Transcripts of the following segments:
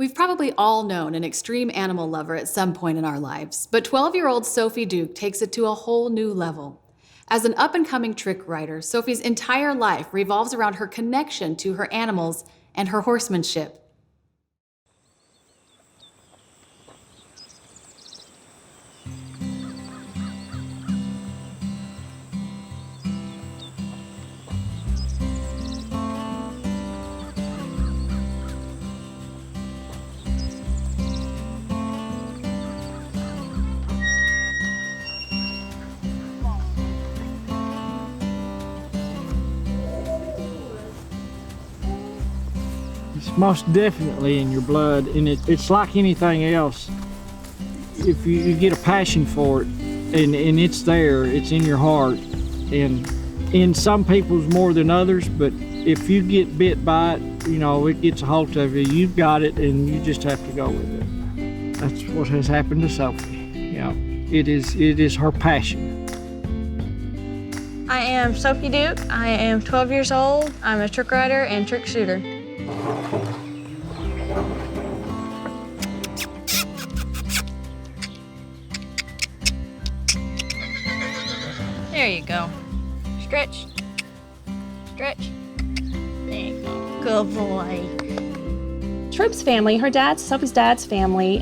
We've probably all known an extreme animal lover at some point in our lives, but 12-year-old Sophie Duch takes it to a whole new level. As an up-and-coming trick rider, Sophie's entire life revolves around her connection to her animals and her horsemanship. It's most definitely in your blood, and it's like anything else. If you get a passion for it, and it's there, it's in your heart, and in some people's more than others, but if you get bit by it, you know, it gets a hold of you, you've got it, and you just have to go with it. That's what has happened to Sophie. You know, it is her passion. I am Sophia Duch. I am 12 years old. I'm a trick rider and trick shooter. There you go. Stretch. Stretch. There you go. Good boy. Troop's family, Sophie's dad's family,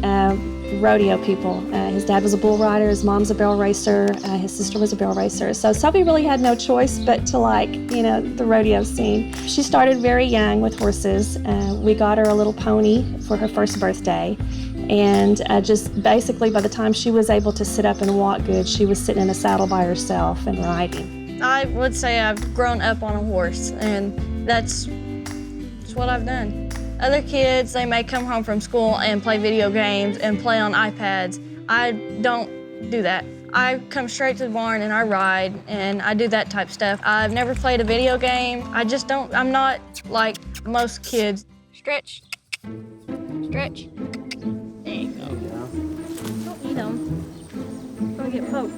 rodeo people. His dad was a bull rider, his mom's a barrel racer, his sister was a barrel racer. So Sophie really had no choice but to like, you know, the rodeo scene. She started very young with horses. We got her a little pony for her first birthday. And just basically by the time she was able to sit up and walk good, she was sitting in a saddle by herself and riding. I would say I've grown up on a horse, and that's what I've done. Other kids, they may come home from school and play video games and play on iPads. I don't do that. I come straight to the barn and I ride and I do that type stuff. I've never played a video game. I'm not like most kids. Stretch, stretch. There you go. Don't eat them. Don't get poked.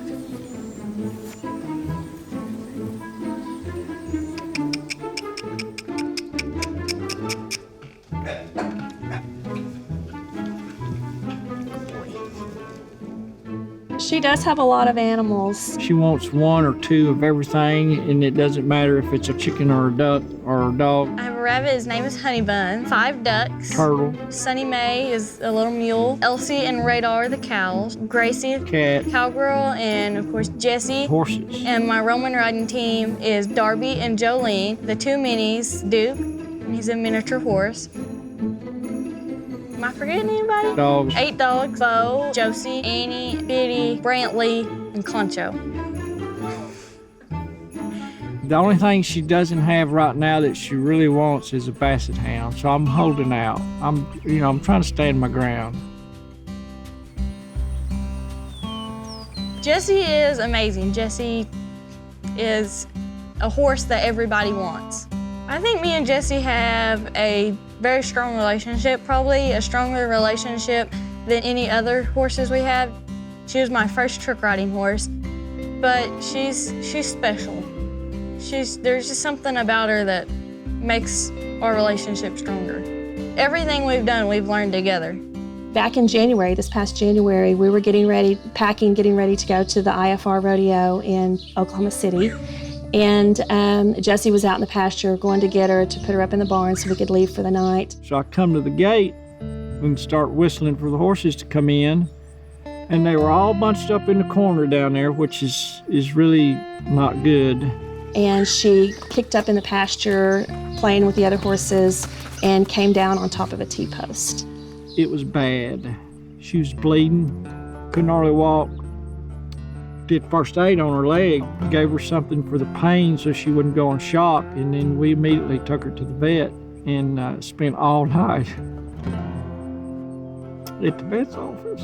She does have a lot of animals. She wants one or two of everything, and it doesn't matter if it's a chicken or a duck or a dog. I have a rabbit, his name is Honeybun, 5 ducks. Turtle. Sunny May is a little mule. Elsie and Radar are the cows. Gracie, Cat. Cowgirl, and of course Jessie. Horses. And my Roman riding team is Darby and Jolene. The 2 minis, Duke, and he's a miniature horse. Am I forgetting anybody? Dogs. 8 dogs, Bo, Josie, Annie, Biddy, Brantley, and Concho. The only thing she doesn't have right now that she really wants is a basset hound, so I'm holding out. I'm trying to stand my ground. Jessie is amazing. Jessie is a horse that everybody wants. I think me and Jessie have a very strong relationship, probably a stronger relationship than any other horses we have. She was my first trick riding horse, but she's special. There's just something about her that makes our relationship stronger. Everything we've done, we've learned together. Back in January, this past January, we were getting ready to go to the IFR rodeo in Oklahoma City. And Jessie was out in the pasture going to get her to put her up in the barn so we could leave for the night. So I come to the gate and start whistling for the horses to come in. And they were all bunched up in the corner down there, which is really not good. And she kicked up in the pasture, playing with the other horses, and came down on top of a T-post. It was bad. She was bleeding, couldn't hardly walk. Did first aid on her leg, gave her something for the pain so she wouldn't go in shock, and then we immediately took her to the vet and spent all night at the vet's office.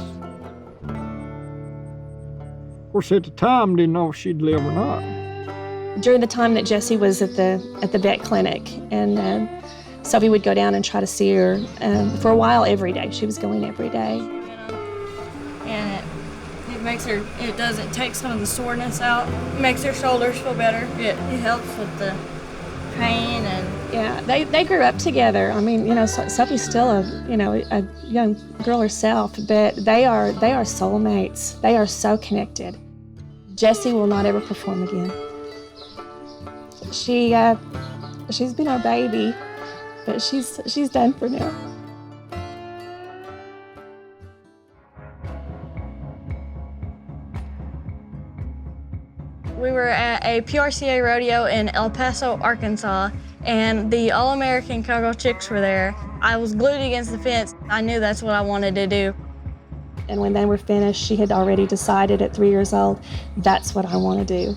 Of course, at the time, didn't know if she'd live or not. During the time that Jessie was at the vet clinic, and Sophie would go down and try to see her for a while every day. She was going every day. And it takes some of the soreness out. It makes her shoulders feel better. It helps with the pain and Yeah, they grew up together. I mean, Sophie's still a young girl herself, but they are soulmates. They are so connected. Jessie will not ever perform again. She's been our baby, but she's done for now. We were at a PRCA rodeo in El Paso, Arkansas, and the All-American Cowgirl Chicks were there. I was glued against the fence. I knew that's what I wanted to do. And when they were finished, she had already decided at 3 years old, that's what I want to do.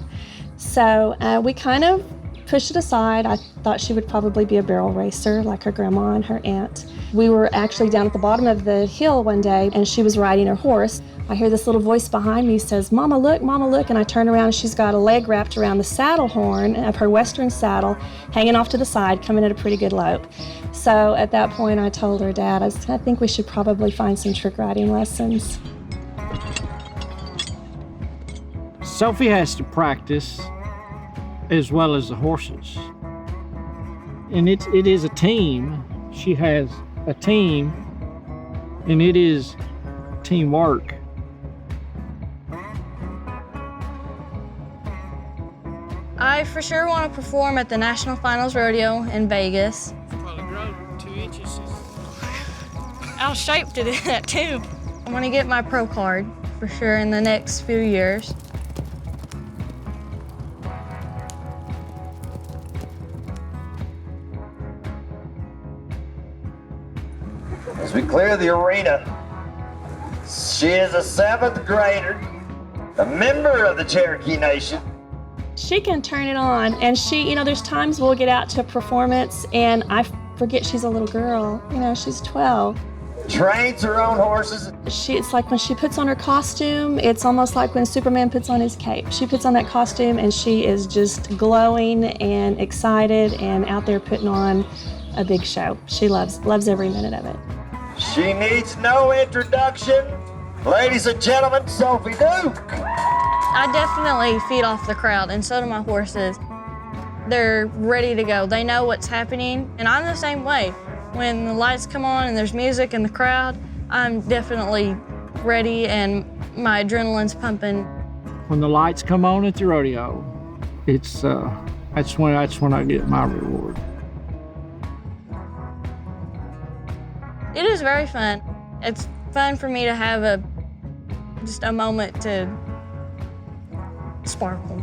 So we kind of pushed it aside. I thought she would probably be a barrel racer like her grandma and her aunt. We were actually down at the bottom of the hill one day, and she was riding her horse. I hear this little voice behind me says, Mama, look, and I turn around and she's got a leg wrapped around the saddle horn of her Western saddle, hanging off to the side, coming at a pretty good lope. So at that point, I told her dad, I think we should probably find some trick riding lessons. Sophie has to practice as well as the horses. And it is a team. She has a team, and it is teamwork. I for sure want to perform at the National Finals Rodeo in Vegas. Probably grow 2 inches. Out of shape to do that too. I want to get my pro card for sure in the next few years. As we clear the arena, she is a 7th grader, a member of the Cherokee Nation. She can turn it on, and there's times we'll get out to a performance and I forget she's a little girl. She's 12. Trains her own horses. It's like when she puts on her costume, it's almost like when Superman puts on his cape. She puts on that costume and she is just glowing and excited and out there putting on a big show. She loves every minute of it. She needs no introduction. Ladies and gentlemen, Sophia Duch. I definitely feed off the crowd, and so do my horses. They're ready to go. They know what's happening, and I'm the same way. When the lights come on and there's music in the crowd, I'm definitely ready and my adrenaline's pumping. When the lights come on at the rodeo, that's when I get my reward. It is very fun. It's fun for me to have just a moment to sparkle.